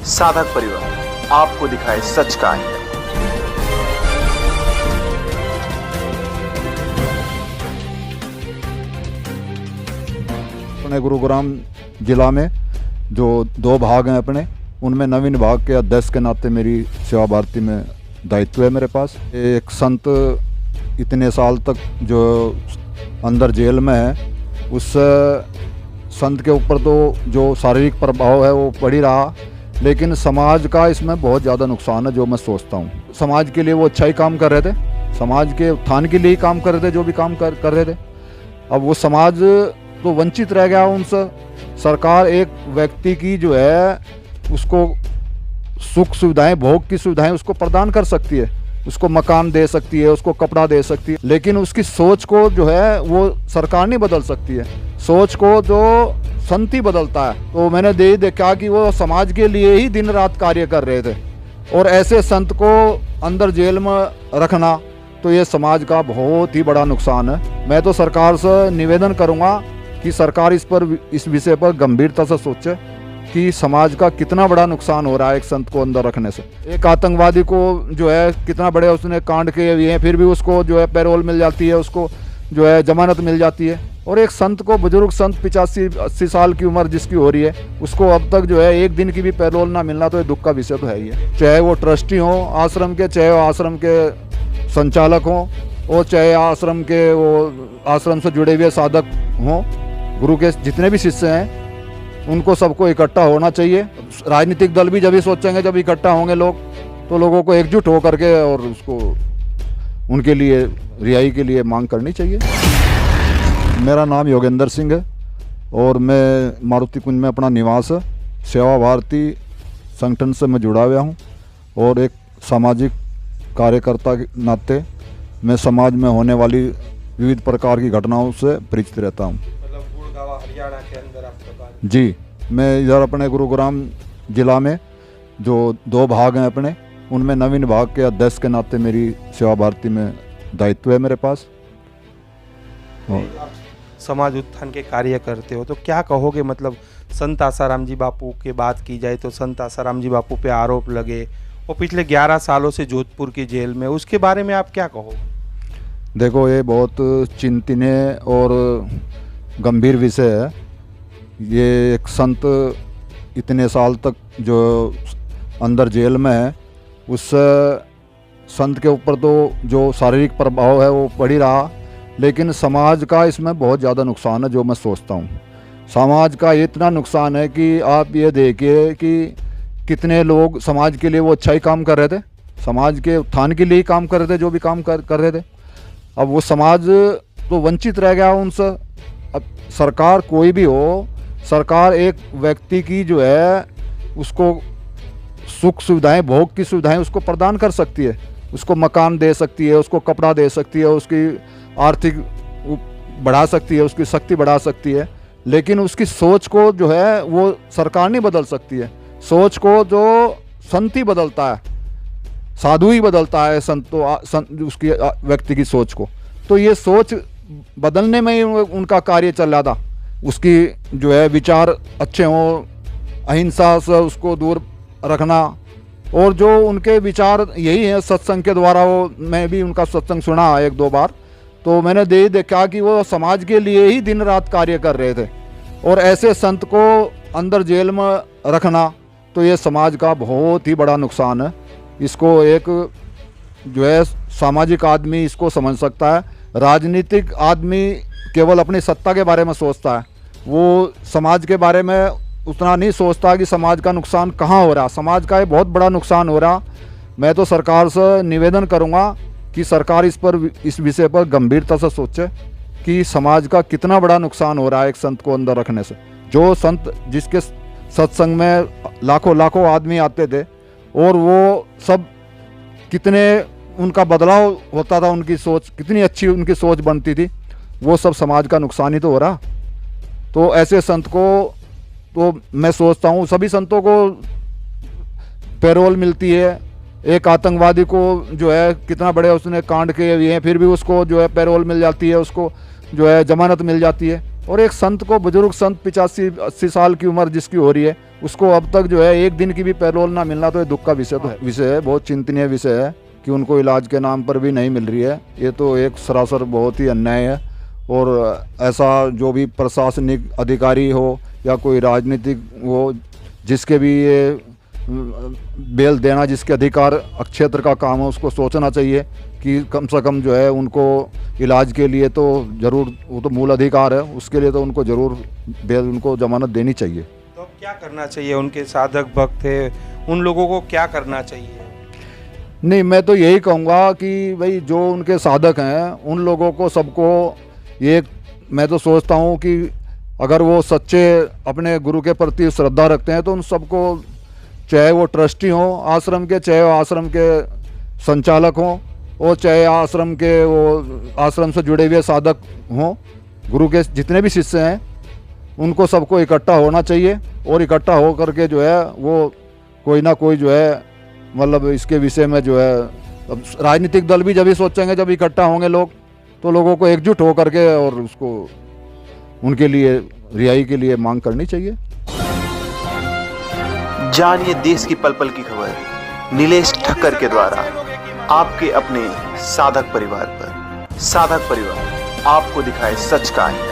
साधक परिवार आपको दिखाए सच का आईना। अपने गुरुग्राम जिला में जो 2 भाग हैं अपने, उनमें नवीन भाग के अध्यक्ष के नाते मेरी सेवा भारती में दायित्व है मेरे पास। एक संत इतने साल तक जो अंदर जेल में है, उस संत के ऊपर तो जो शारीरिक प्रभाव है वो पड़ ही रहा, लेकिन समाज का इसमें बहुत ज़्यादा नुकसान है। जो मैं सोचता हूँ समाज के लिए वो अच्छा ही काम कर रहे थे, समाज के उत्थान के लिए ही काम कर रहे थे, जो भी काम कर रहे थे। अब वो समाज तो वंचित रह गया उनसे। सरकार एक व्यक्ति की जो है उसको सुख सुविधाएं, भोग की सुविधाएं उसको प्रदान कर सकती है, उसको मकान दे सकती है, उसको कपड़ा दे सकती है, लेकिन उसकी सोच को जो है वो सरकार नहीं बदल सकती है। सोच को जो संत ही बदलता है। तो मैंने देखा कि वो समाज के लिए ही दिन रात कार्य कर रहे थे, और ऐसे संत को अंदर जेल में रखना तो ये समाज का बहुत ही बड़ा नुकसान है। मैं तो सरकार से निवेदन करूँगा कि सरकार इस विषय पर गंभीरता से सोचे कि समाज का कितना बड़ा नुकसान हो रहा है एक संत को अंदर रखने से। एक आतंकवादी को जो है कितना बड़े उसने कांड किए हुए हैं, फिर भी उसको जो है पैरोल मिल जाती है, उसको जो है जमानत मिल जाती है। और एक संत को, बुजुर्ग संत 85-80 साल की उम्र जिसकी हो रही है, उसको अब तक जो है एक दिन की भी पैरोल ना मिलना तो ये दुख का विषय तो है ही है। चाहे वो ट्रस्टी हों आश्रम के, चाहे वो आश्रम के संचालक हों, और चाहे आश्रम के वो आश्रम से जुड़े हुए साधक हों, गुरु के जितने भी शिष्य हैं, उनको सबको इकट्ठा होना चाहिए। राजनीतिक दल भी जब ही सोचेंगे, जब इकट्ठा होंगे लोग, तो लोगों को एकजुट होकर के और उसको उनके लिए रिहाई के लिए मांग करनी चाहिए। मेरा नाम योगेंद्र सिंह है और मैं मारुति कुंज में अपना निवास है। सेवा भारती संगठन से मैं जुड़ा हुआ हूँ और एक सामाजिक कार्यकर्ता के नाते मैं समाज में होने वाली विविध प्रकार की घटनाओं से परिचित रहता हूँ। हरियाणा के अंदर आपका कार्य? जी, मैं इधर अपने गुरुग्राम जिला में जो 2 भाग हैं अपने, उनमें नवीन भाग के अध्यक्ष के नाते मेरी सेवा भारती में दायित्व है मेरे पास। आप समाज उत्थान के कार्य करते हो, तो क्या कहोगे? मतलब संत आसाराम जी बापू की बात की जाए तो संत आसाराम जी बापू पे आरोप लगे और पिछले 11 सालों से जोधपुर की जेल में, उसके बारे में आप क्या कहोगे? देखो, ये बहुत चिंतनीय और गंभीर विषय है। ये एक संत इतने साल तक जो अंदर जेल में है, उस संत के ऊपर तो जो शारीरिक प्रभाव है वो पड़ ही रहा, लेकिन समाज का इसमें बहुत ज़्यादा नुकसान है। जो मैं सोचता हूँ समाज का इतना नुकसान है कि आप ये देखिए कि कितने लोग समाज के लिए वो अच्छा ही काम कर रहे थे, समाज के उत्थान के लिए ही काम कर रहे थे, जो भी काम कर रहे थे। अब वो समाज तो वंचित रह गया उनसे। अब सरकार कोई भी हो, सरकार एक व्यक्ति की जो है उसको सुख सुविधाएं, भोग की सुविधाएं उसको प्रदान कर सकती है, उसको मकान दे सकती है, उसको कपड़ा दे सकती है, उसकी आर्थिक बढ़ा सकती है, उसकी शक्ति बढ़ा सकती है, लेकिन उसकी सोच को जो है वो सरकार नहीं बदल सकती है। सोच को जो संत ही बदलता है, साधु ही बदलता है, उसकी व्यक्ति की सोच को। तो ये सोच बदलने में ही उनका कार्य चल रहा था। उसकी जो है विचार अच्छे हों, अहिंसा से उसको दूर रखना, और जो उनके विचार यही है सत्संग के द्वारा। वो मैं भी उनका सत्संग सुना 1-2 बार, तो मैंने देखा कि वो समाज के लिए ही दिन रात कार्य कर रहे थे, और ऐसे संत को अंदर जेल में रखना तो ये समाज का बहुत ही बड़ा नुकसान है। इसको एक जो है सामाजिक आदमी इसको समझ सकता है। राजनीतिक आदमी केवल अपनी सत्ता के बारे में सोचता है, वो समाज के बारे में उतना नहीं सोचता कि समाज का नुकसान कहाँ हो रहा। समाज का ये बहुत बड़ा नुकसान हो रहा। मैं तो सरकार से निवेदन करूँगा कि सरकार इस विषय पर गंभीरता से सोचे कि समाज का कितना बड़ा नुकसान हो रहा है एक संत को अंदर रखने से। जो संत जिसके सत्संग में लाखों आदमी आते थे, और वो सब कितने उनका बदलाव होता था, उनकी सोच कितनी अच्छी उनकी सोच बनती थी, वो सब समाज का नुकसान ही तो हो रहा। तो ऐसे संत को तो मैं सोचता हूँ सभी संतों को पैरोल मिलती है। एक आतंकवादी को जो है कितना बड़े उसने कांड किए हुए हैं, फिर भी उसको जो है पैरोल मिल जाती है, उसको जो है जमानत मिल जाती है, और एक संत को, बुजुर्ग संत 85-80 साल की उम्र जिसकी हो रही है, उसको अब तक जो है एक दिन की भी पैरोल ना मिलना तो ये दुख का विषय है, बहुत चिंतनीय विषय है कि उनको इलाज के नाम पर भी नहीं मिल रही है। ये तो एक सरासर बहुत ही अन्याय है। और ऐसा जो भी प्रशासनिक अधिकारी हो या कोई राजनीतिक हो, जिसके भी ये बेल देना, जिसके अधिकार क्षेत्र का काम है, उसको सोचना चाहिए कि कम से कम जो है उनको इलाज के लिए तो ज़रूर, वो तो मूल अधिकार है, उसके लिए तो उनको ज़रूर बेल, उनको जमानत देनी चाहिए। तो क्या करना चाहिए? उनके साधक भक्त थे, उन लोगों को क्या करना चाहिए? नहीं, मैं तो यही कहूँगा कि भाई जो उनके साधक हैं उन लोगों को सबको ये, मैं तो सोचता हूँ कि अगर वो सच्चे अपने गुरु के प्रति श्रद्धा रखते हैं तो उन सबको, चाहे वो ट्रस्टी हों आश्रम के, चाहे वो आश्रम के संचालक हों, और चाहे आश्रम के वो आश्रम से जुड़े हुए साधक हों, गुरु के जितने भी शिष्य हैं उनको सबको इकट्ठा होना चाहिए। और इकट्ठा हो करके जो है वो कोई ना कोई जो है, मतलब इसके विषय में जो है, अब राजनीतिक दल भी जब ही सोचेंगे, जब इकट्ठा होंगे लोग, तो लोगों को एकजुट हो करके और उसको उनके लिए रिहाई के लिए मांग करनी चाहिए। जानिए देश की पल पल की खबर नीलेश ठक्कर के द्वारा आपके अपने साधक परिवार पर। साधक परिवार आपको दिखाए सच का आईना।